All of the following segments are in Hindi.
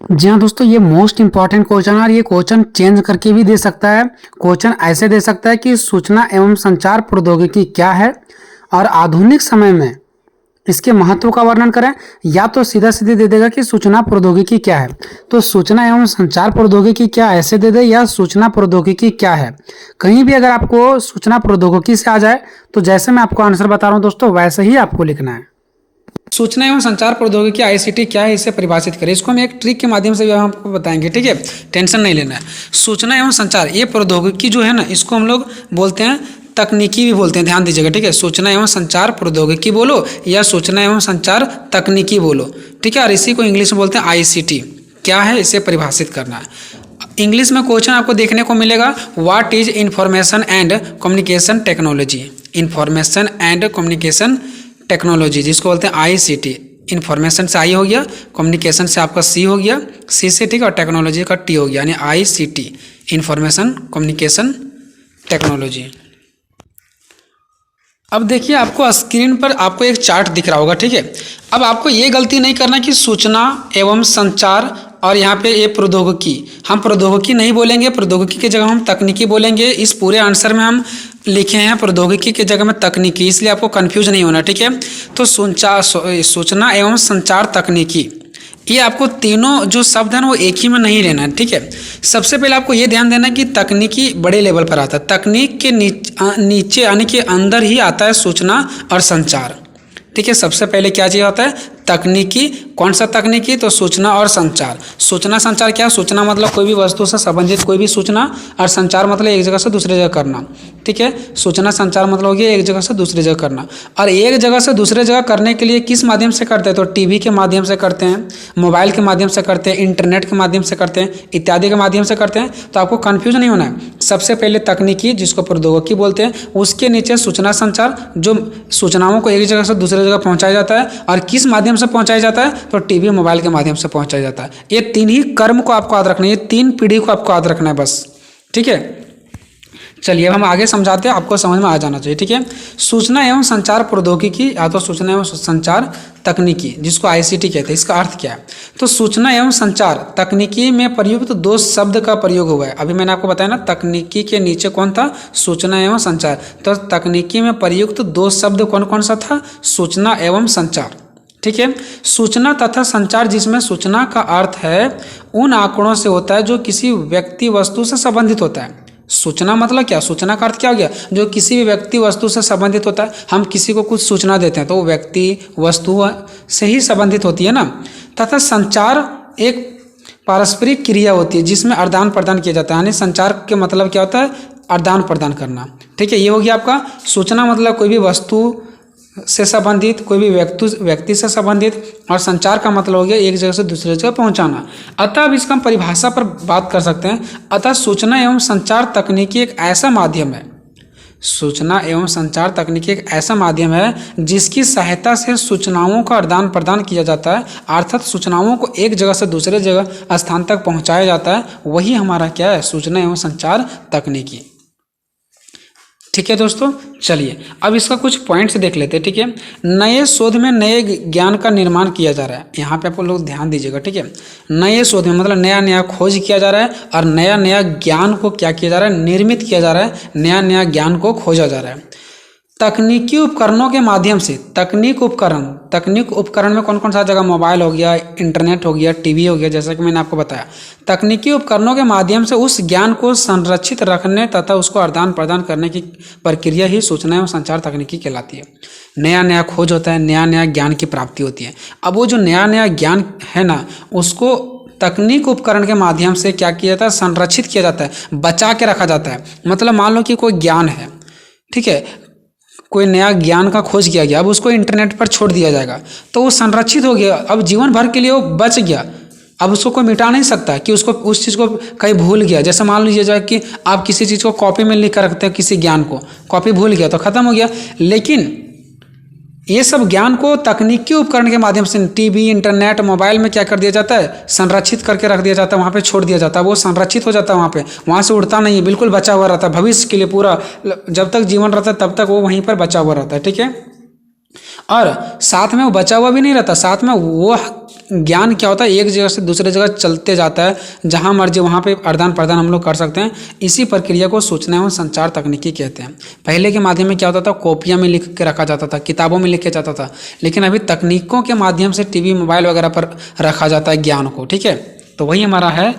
जी हाँ दोस्तों, ये मोस्ट इंपॉर्टेंट क्वेश्चन है और ये क्वेश्चन चेंज करके भी दे सकता है। क्वेश्चन ऐसे दे सकता है कि सूचना एवं संचार प्रौद्योगिकी क्या है और आधुनिक समय में इसके महत्व का वर्णन करें, या तो सीधा सीधे दे देगा कि सूचना प्रौद्योगिकी क्या है। तो सूचना एवं संचार प्रौद्योगिकी क्या ऐसे दे दे, या सूचना प्रौद्योगिकी क्या है। कहीं भी अगर आपको सूचना प्रौद्योगिकी से आ जाए तो जैसे मैं आपको आंसर बता रहा हूं दोस्तों, वैसे ही आपको लिखना है। सूचना एवं संचार प्रौद्योगिकी आईसीटी क्या है, इसे परिभाषित करें। इसको हम एक ट्रिक के माध्यम से भी हम आपको बताएंगे, ठीक है, टेंशन नहीं लेना है। सूचना एवं संचार ये प्रौद्योगिकी जो है ना, इसको हम लोग बोलते हैं तकनीकी भी बोलते हैं, ध्यान दीजिएगा, ठीक है। सूचना एवं संचार प्रौद्योगिकी बोलो या सूचना एवं संचार तकनीकी बोलो, ठीक है। और इसी को इंग्लिश में बोलते हैं आईसीटी। क्या है, इसे परिभाषित करना है। इंग्लिश में क्वेश्चन आपको देखने को मिलेगा, what is information and communication technology. Information and communication technology जिसको बोलते हैं आईसीटी। इन्फॉर्मेशन से आई हो गया, कम्युनिकेशन से आपका सी हो गया, सी से ठीक, और टेक्नोलॉजी का टी हो गया, यानी आईसीटी, इंफॉर्मेशन कम्युनिकेशन टेक्नोलॉजी। अब देखिए, आपको स्क्रीन पर आपको एक चार्ट दिख रहा होगा, ठीक है। अब आपको ये गलती नहीं करना कि सूचना एवं संचार और यहाँ पे ये प्रौद्योगिकी, हम प्रौद्योगिकी नहीं बोलेंगे, प्रौद्योगिकी की जगह हम तकनीकी बोलेंगे। इस पूरे आंसर में हम लिखे हैं प्रौद्योगिकी की जगह में तकनीकी, इसलिए आपको कंफ्यूज नहीं होना, ठीक है। तो सूचना एवं संचार तकनीकी, ये आपको तीनों जो शब्द हैं वो एक ही में नहीं लेना है, ठीक है। सबसे पहले आपको ये ध्यान देना कि तकनीकी बड़े लेवल पर आता है, तकनीक के नीचे यानी कि अंदर ही आता है सूचना और संचार, ठीक है। सबसे पहले क्या चीज़ होता है, तकनीकी। कौन सा तकनीकी, तो सूचना और संचार। सूचना संचार क्या, सूचना मतलब कोई भी वस्तु से संबंधित कोई भी सूचना, और संचार मतलब एक जगह से दूसरी जगह करना, ठीक है। सूचना संचार मतलब हो गया एक जगह से दूसरी जगह करना। और एक जगह से दूसरे जगह करने के लिए किस माध्यम से करते हैं, तो टीवी के माध्यम से करते हैं, मोबाइल के माध्यम से करते हैं, इंटरनेट के माध्यम से करते हैं, इत्यादि के माध्यम से करते हैं। तो आपको कन्फ्यूज नहीं होना है। सबसे पहले तकनीकी जिसको प्रौद्योगिकी बोलते हैं, उसके नीचे सूचना संचार, जो सूचनाओं को एक जगह से दूसरी जगह पहुँचाया जाता है। और किस माध्यम से पहुँचाया जाता है, तो टीवी मोबाइल के माध्यम से पहुँचाया जाता है। ये तीन ही कर्म को आपको याद रखना है, ये तीन पीढ़ी को आपको याद रखना है बस, ठीक है। चलिए अब हम आगे समझाते हैं, आपको समझ में आ जाना चाहिए, ठीक है। सूचना एवं संचार प्रौद्योगिकी या तो सूचना एवं संचार तकनीकी जिसको आईसीटी कहते हैं, इसका अर्थ क्या है। तो सूचना एवं संचार तकनीकी में प्रयुक्त दो शब्द का प्रयोग हुआ है। अभी मैंने आपको बताया ना, तकनीकी के नीचे कौन था, सूचना एवं संचार। तो तकनीकी में प्रयुक्त दो शब्द कौन कौन सा था, सूचना एवं संचार, ठीक है। सूचना तथा संचार, जिसमें सूचना का अर्थ है उन आंकड़ों से होता है जो किसी व्यक्ति वस्तु से संबंधित होता है। सूचना मतलब क्या, सूचना का अर्थ क्या हो गया, जो किसी भी व्यक्ति वस्तु से संबंधित होता है। हम किसी को कुछ सूचना देते हैं तो वो व्यक्ति वस्तु से ही संबंधित होती है ना। तथा संचार एक पारस्परिक क्रिया होती है जिसमें आदान प्रदान किया जाता है, यानी संचार के मतलब क्या होता है, आदान प्रदान करना, ठीक है। ये हो गया आपका सूचना मतलब कोई भी वस्तु से संबंधित, कोई भी व्यक्ति से संबंधित, और संचार का मतलब हो गया एक जगह से दूसरी जगह पहुंचाना। अतः अब इसका हम परिभाषा पर बात कर सकते हैं। अतः सूचना एवं संचार तकनीकी एक ऐसा माध्यम है, सूचना एवं संचार तकनीकी एक ऐसा माध्यम है जिसकी सहायता से सूचनाओं का आदान प्रदान किया जाता है, अर्थात सूचनाओं को एक जगह से दूसरे जगह स्थान तक पहुँचाया जाता है। वही हमारा क्या है, सूचना एवं संचार तकनीकी, ठीक है दोस्तों। चलिए अब इसका कुछ पॉइंट्स देख लेते हैं, ठीक है। नए शोध में नए ज्ञान का निर्माण किया जा रहा है, यहाँ पे आप लोग ध्यान दीजिएगा, ठीक है। नए शोध में मतलब नया नया खोज किया जा रहा है, और नया नया ज्ञान को क्या किया जा रहा है, निर्मित किया जा रहा है, नया नया ज्ञान को खोजा जा रहा है। तकनीकी उपकरणों के माध्यम से, तकनीक उपकरण में कौन कौन सा जगह, मोबाइल हो गया, इंटरनेट हो गया, टीवी हो गया, जैसा कि मैंने आपको बताया। तकनीकी उपकरणों के माध्यम से उस ज्ञान को संरक्षित रखने तथा उसको आदान प्रदान करने की प्रक्रिया ही सूचना एवं संचार तकनीकी कहलाती है। नया नया खोज होता है, नया नया ज्ञान की प्राप्ति होती है। अब वो जो नया नया ज्ञान है ना, उसको तकनीक उपकरण के माध्यम से क्या किया जाता है, संरक्षित किया जाता है, बचा के रखा जाता है। मतलब मान लो कि कोई ज्ञान है, ठीक है, कोई नया ज्ञान का खोज किया गया, अब उसको इंटरनेट पर छोड़ दिया जाएगा तो वो संरक्षित हो गया, अब जीवन भर के लिए वो बच गया। अब उसको कोई मिटा नहीं सकता कि उसको उस चीज़ को कहीं भूल गया। जैसे मान लीजिए जाए कि आप किसी चीज़ को कॉपी में लिख कर रखते हैं, किसी ज्ञान को कॉपी भूल गया तो ख़त्म हो गया। लेकिन ये सब ज्ञान को तकनीकी उपकरण के माध्यम से टीवी, इंटरनेट, मोबाइल में क्या कर दिया जाता है, संरक्षित करके रख दिया जाता है, वहाँ पे छोड़ दिया जाता है, वो संरक्षित हो जाता है, वहाँ से उड़ता नहीं है, बिल्कुल बचा हुआ रहता है भविष्य के लिए। पूरा जब तक जीवन रहता है तब तक वो वहीं पर बचा हुआ रहता है, ठीक है। और साथ में वो बचा हुआ भी नहीं रहता, साथ में वो ज्ञान क्या होता है, एक जगह से दूसरे जगह चलते जाता है, जहाँ मर्जी वहाँ पे आदान प्रदान हम लोग कर सकते हैं। इसी प्रक्रिया को सूचना एवं संचार तकनीकी कहते हैं। पहले के माध्यम में क्या होता था, कॉपियाँ में लिख के रखा जाता था, किताबों में लिखा जाता था, लेकिन अभी तकनीकों के माध्यम से टीवी मोबाइल वगैरह पर रखा जाता है ज्ञान को, ठीक है। तो वही हमारा है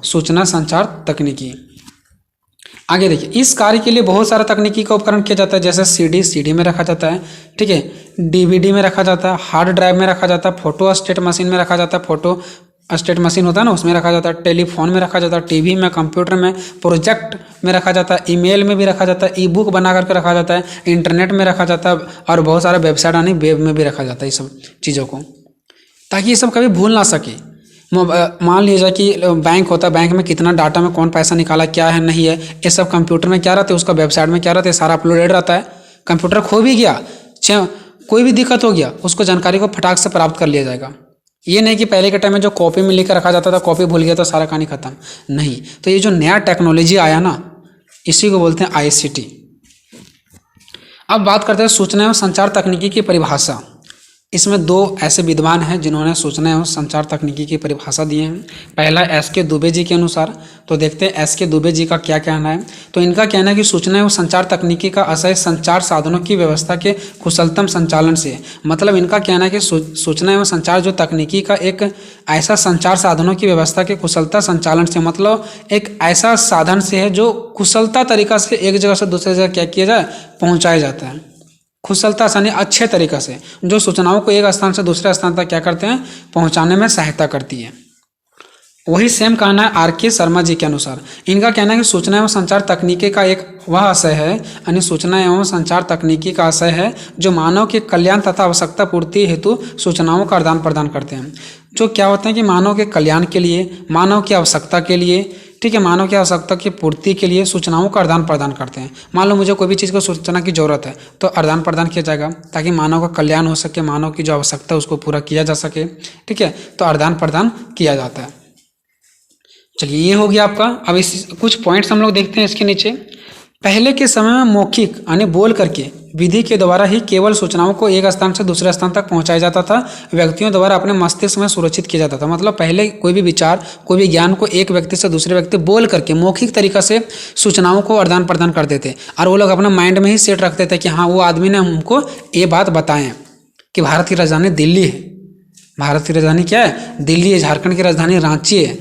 सूचना संचार तकनीकी। आगे देखिए, इस कार्य के लिए बहुत सारा तकनीकी का उपकरण किया जाता है, जैसे सीडी में रखा जाता है, ठीक है, डीवीडी में रखा जाता है, हार्ड ड्राइव में रखा जाता है, फोटो स्टेट मशीन में रखा जाता है, फोटो स्टेट मशीन होता है ना उसमें रखा जाता है, टेलीफोन में रखा जाता है, टीवी में, कंप्यूटर में, प्रोजेक्ट में रखा जाता है, ईमेल में भी रखा जाता है, ई बुक बना करके रखा जाता है, इंटरनेट में रखा जाता है, और बहुत सारा वेबसाइट आने वेब में भी रखा जाता है, ये सब चीज़ों को, ताकि ये सब कभी भूल ना सके। मान लीजिए कि बैंक होता है, बैंक में कितना डाटा में कौन पैसा निकाला, क्या है नहीं है, ये सब कंप्यूटर में क्या रहता है, उसका वेबसाइट में क्या रहता है, सारा अपलोडेड रहता है। कंप्यूटर खो भी गया, कोई भी दिक्कत हो गया, उसको जानकारी को फटाक से प्राप्त कर लिया जाएगा। ये नहीं कि पहले के टाइम में जो कॉपी में लिख कर रखा जाता था, कॉपी भूल गया तो सारा कहानी खत्म, नहीं। तो ये जो नया टेक्नोलॉजी आया ना, इसी को बोलते हैं ICT। अब बात करते हैं सूचना एवं संचार तकनीकी की परिभाषा। इसमें दो ऐसे विद्वान हैं जिन्होंने सूचना एवं संचार तकनीकी की परिभाषा दी है। पहला SK दुबे जी के अनुसार, तो देखते हैं SK दुबे जी का क्या कहना है। तो इनका कहना है कि सूचना एवं संचार तकनीकी का आशय संचार साधनों की व्यवस्था के कुशलतम संचालन से है। मतलब इनका कहना है कि सूचना एवं संचार जो तकनीकी का एक ऐसा संचार साधनों की व्यवस्था के कुशलता संचालन से, मतलब एक ऐसा साधन से है जो कुशलता तरीका से एक जगह से दूसरी जगह क्या किया जाए, पहुँचाया जाता है। कुशलता यानी अच्छे तरीक़े से, जो सूचनाओं को एक स्थान से दूसरे स्थान तक क्या करते हैं, पहुंचाने में सहायता करती है। वही सेम कहना है RK शर्मा जी के अनुसार। इनका कहना है कि सूचना एवं संचार तकनीकी का एक वह आशय है, यानी सूचना एवं संचार तकनीकी का आशय है जो मानव के कल्याण तथा आवश्यकता पूर्ति हेतु सूचनाओं का आदान प्रदान करते हैं। जो क्या होते हैं कि मानव के कल्याण के लिए, मानव की आवश्यकता के लिए, ठीक है, मानव की आवश्यकता की पूर्ति के लिए सूचनाओं का आदान प्रदान करते हैं। मान लो मुझे कोई भी चीज़ को सूचना की जरूरत है, तो आदान प्रदान किया जाएगा ताकि मानव का कल्याण हो सके, मानव की जो आवश्यकता है उसको पूरा किया जा सके, ठीक है। तो आदान प्रदान किया जाता है। चलिए, ये हो गया आपका। अब इस कुछ पॉइंट्स हम लोग देखते हैं इसके नीचे। पहले के समय में मौखिक यानी बोल करके विधि के द्वारा ही केवल सूचनाओं को एक स्थान से दूसरे स्थान तक पहुंचाया जाता था, व्यक्तियों द्वारा अपने मस्तिष्क में सुरक्षित किया जाता था। मतलब पहले कोई भी विचार, कोई भी ज्ञान को एक व्यक्ति से दूसरे व्यक्ति बोल करके मौखिक तरीका से सूचनाओं को आदान प्रदान करते थे, और वो लोग अपने माइंड में ही सेट रखते थे कि हाँ, वो आदमी ने हमको ये बात बताएं कि भारत की राजधानी दिल्ली है। भारत की राजधानी क्या है, दिल्ली है। झारखंड की राजधानी रांची है,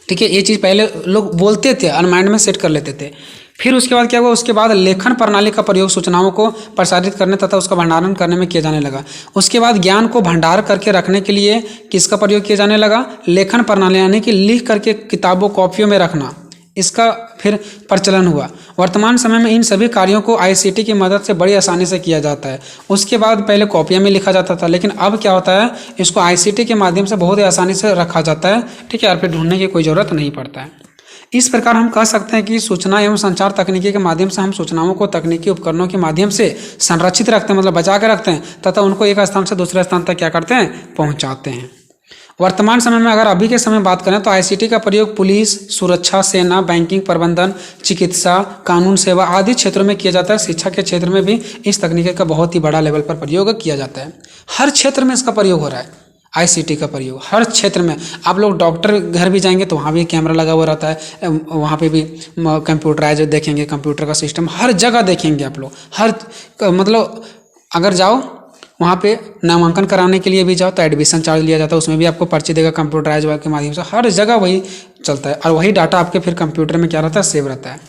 ठीक है। ये चीज़ पहले लोग बोलते थे और माइंड में सेट कर लेते थे। फिर उसके बाद क्या हुआ, उसके बाद लेखन प्रणाली का प्रयोग सूचनाओं को प्रसारित करने तथा उसका भंडारण करने में किया जाने लगा। उसके बाद ज्ञान को भंडार करके रखने के लिए किसका प्रयोग किया जाने लगा, लेखन प्रणाली, यानी कि लिख करके किताबों कॉपियों में रखना, इसका फिर प्रचलन हुआ। वर्तमान समय में इन सभी कार्यों को ICT की मदद से बड़ी आसानी से किया जाता है। उसके बाद पहले कॉपियाँ में लिखा जाता था, लेकिन अब क्या होता है, इसको ICT के माध्यम से बहुत ही आसानी से रखा जाता है, ठीक है, और फिर ढूंढने की कोई ज़रूरत नहीं पड़ता है। इस प्रकार हम कह सकते हैं कि सूचना एवं संचार तकनीकी के माध्यम से हम सूचनाओं को तकनीकी उपकरणों के माध्यम से संरक्षित रखते हैं, मतलब बचा कर रखते हैं, तथा उनको एक स्थान से दूसरे स्थान तक क्या करते हैं, पहुंचाते हैं। वर्तमान समय में अगर अभी के समय बात करें तो ICT का प्रयोग पुलिस, सुरक्षा, सेना, बैंकिंग प्रबंधन, चिकित्सा, कानून सेवा आदि क्षेत्रों में किया जाता है। शिक्षा के क्षेत्र में भी इस तकनीक का बहुत ही बड़ा लेवल पर प्रयोग किया जाता है। हर क्षेत्र में इसका प्रयोग हो रहा है। ICT का प्रयोग हर क्षेत्र में। आप लोग डॉक्टर घर भी जाएंगे तो वहाँ भी कैमरा लगा हुआ रहता है, वहाँ पे भी कंप्यूटराइज देखेंगे, कंप्यूटर का सिस्टम हर जगह देखेंगे आप लोग। हर मतलब अगर जाओ वहाँ पे नामांकन कराने के लिए भी जाओ तो एडमिशन चार्ज लिया जाता है, उसमें भी आपको पर्ची देगा कंप्यूटराइज के माध्यम से। हर जगह वही चलता है और वही डाटा आपके फिर कंप्यूटर में क्या रहता है, सेव रहता है।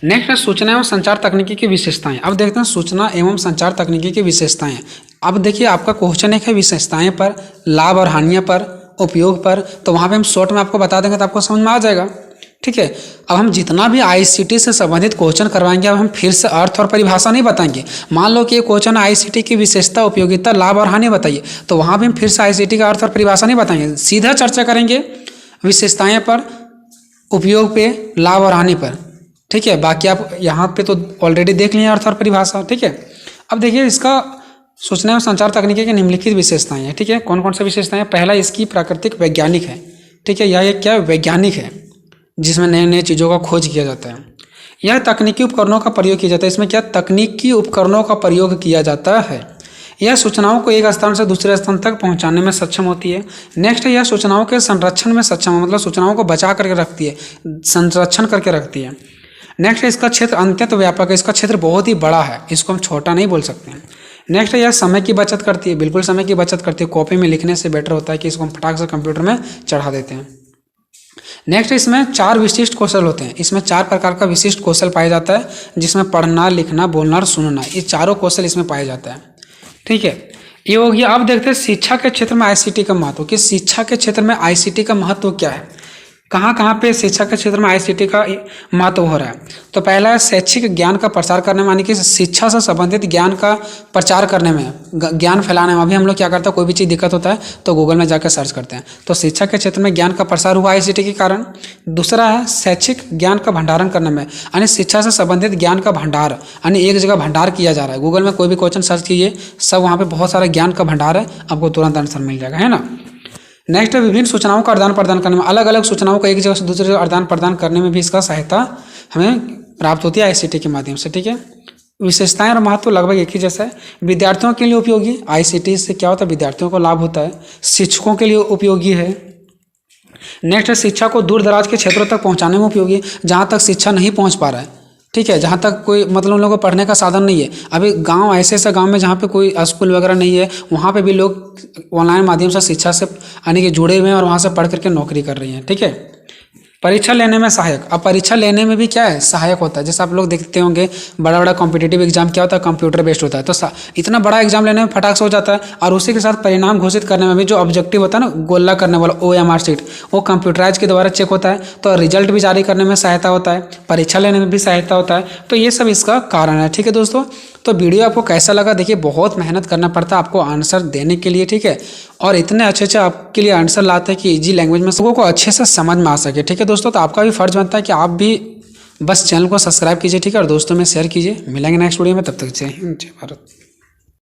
नेक्स्ट है सूचना एवं संचार तकनीकी की विशेषताएं। अब देखते हैं सूचना एवं संचार तकनीकी की विशेषताएं। अब देखिए आपका क्वेश्चन एक है विशेषताएं पर, लाभ और हानियों पर, उपयोग पर, तो वहाँ पे हम शॉर्ट में आपको बता देंगे तो आपको समझ में आ जाएगा, ठीक है। अब हम जितना भी ICT से संबंधित क्वेश्चन करवाएंगे अब हम फिर से अर्थ और परिभाषा नहीं बताएंगे। मान लो कि ये क्वेश्चन ICT की विशेषता, उपयोगिता, लाभ और हानि बताइए, तो वहाँ भी हम फिर से ICT का अर्थ और परिभाषा नहीं बताएंगे, सीधा चर्चा करेंगे विशेषताएं पर, उपयोग पे, लाभ और हानि पर, ठीक है। बाकी आप यहाँ पे तो ऑलरेडी देख लिए अर्थ और परिभाषा, ठीक है। अब देखिए इसका सूचना एवं संचार तकनीकी की निम्नलिखित विशेषताएं हैं, ठीक है। कौन कौन सी विशेषताएं हैं? पहला, इसकी प्राकृतिक वैज्ञानिक है, ठीक है। यह एक क्या वैज्ञानिक है जिसमें नए नए चीज़ों का खोज किया जाता है। यह तकनीकी उपकरणों का प्रयोग किया जाता है। इसमें क्या तकनीकी उपकरणों का प्रयोग किया जाता है। यह सूचनाओं को एक स्थान से दूसरे स्थान तक पहुंचाने में सक्षम होती है। नेक्स्ट है यह सूचनाओं के संरक्षण में सक्षम है, मतलब सूचनाओं को बचा करके रखती है, संरक्षण करके रखती है। नेक्स्ट है इसका क्षेत्र अत्यंत व्यापक है, इसका क्षेत्र बहुत ही बड़ा है, इसको हम छोटा नहीं बोल सकते हैं। नेक्स्ट है यह समय की बचत करती है, बिल्कुल समय की बचत करती है, कॉपी में लिखने से बेटर होता है कि इसको हम फटाक से कंप्यूटर में चढ़ा देते हैं। नेक्स्ट इसमें 4 विशिष्ट कौशल होते हैं, इसमें 4 प्रकार का विशिष्ट कौशल पाया जाता है, जिसमें पढ़ना, लिखना, बोलना और सुनना, ये चारों कौशल इसमें पाया जाता है। ठीक है, ये हो गया। अब देखते हैं शिक्षा के क्षेत्र में आईसीटी का महत्व, कि शिक्षा के क्षेत्र में आईसीटी का महत्व क्या है, कहाँ कहाँ पे शिक्षा के क्षेत्र में आईसीटी का महत्व हो रहा है। तो पहला है शैक्षिक ज्ञान का प्रसार करने में, यानी कि शिक्षा से संबंधित ज्ञान का प्रचार करने में, ज्ञान फैलाने में। अभी हम लोग क्या करते हैं, कोई भी चीज़ दिक्कत होता है तो गूगल में जाकर सर्च करते हैं, तो शिक्षा के क्षेत्र में ज्ञान का प्रसार हुआ आईसीटी के कारण। दूसरा है शैक्षिक ज्ञान का भंडारण करने में, यानी शिक्षा से संबंधित ज्ञान का भंडार, यानी एक जगह भंडार किया जा रहा है। गूगल में कोई भी क्वेश्चन सर्च कीजिए, सब वहाँ पर बहुत सारा ज्ञान का भंडार है, आपको तुरंत आंसर मिल जाएगा, है ना। नेक्स्ट है विभिन्न सूचनाओं का आदान प्रदान करने में, अलग अलग सूचनाओं को एक जगह से दूसरी जगह आदान प्रदान करने में भी इसका सहायता हमें प्राप्त होती है आईसीटी के माध्यम से। ठीक है, विशेषताएं और महत्व लगभग एक ही जैसा है। विद्यार्थियों के लिए उपयोगी, आईसीटी से क्या होता है, विद्यार्थियों को लाभ होता है। शिक्षकों के लिए उपयोगी है। नेक्स्ट है शिक्षा को दूर दराज के क्षेत्रों तक पहुँचाने में उपयोगी, जहाँ तक शिक्षा नहीं पहुँच पा रहा है। ठीक है, जहाँ तक कोई मतलब उन लोगों को पढ़ने का साधन नहीं है, अभी गांव ऐसे गांव में जहाँ पे कोई स्कूल वगैरह नहीं है, वहाँ पे भी लोग ऑनलाइन माध्यम से शिक्षा से यानी कि जुड़े हुए हैं और वहाँ से पढ़ करके नौकरी कर रही हैं। ठीक है, परीक्षा लेने में सहायक, अब परीक्षा लेने में भी क्या है, सहायक होता है। जैसे आप लोग देखते होंगे बड़ा बड़ा कॉम्पिटिटिव एग्जाम क्या होता है, कंप्यूटर बेस्ड होता है, तो इतना बड़ा एग्जाम लेने में फटाक से हो जाता है। और उसी के साथ परिणाम घोषित करने में भी जो ऑब्जेक्टिव होता है ना, गोला करने वाला OMR शीट, वो कंप्यूटराइज के द्वारा चेक होता है, तो रिजल्ट भी जारी करने में सहायता होता है, परीक्षा लेने में भी सहायता होता है। तो ये सब इसका कारण है। ठीक है दोस्तों, तो वीडियो आपको कैसा लगा, देखिए बहुत मेहनत करना पड़ता है आपको आंसर देने के लिए। ठीक है, और इतने अच्छे आपके लिए आंसर लाते हैं कि इजी लैंग्वेज में लोगों को अच्छे से समझ में आ सके। ठीक है दोस्तों, तो आपका भी फर्ज बनता है कि आप भी बस चैनल को सब्सक्राइब कीजिए। ठीक है, और दोस्तों में शेयर कीजिए। मिलेंगे नेक्स्ट वीडियो में, तब तक जय हिंद, जय भारत।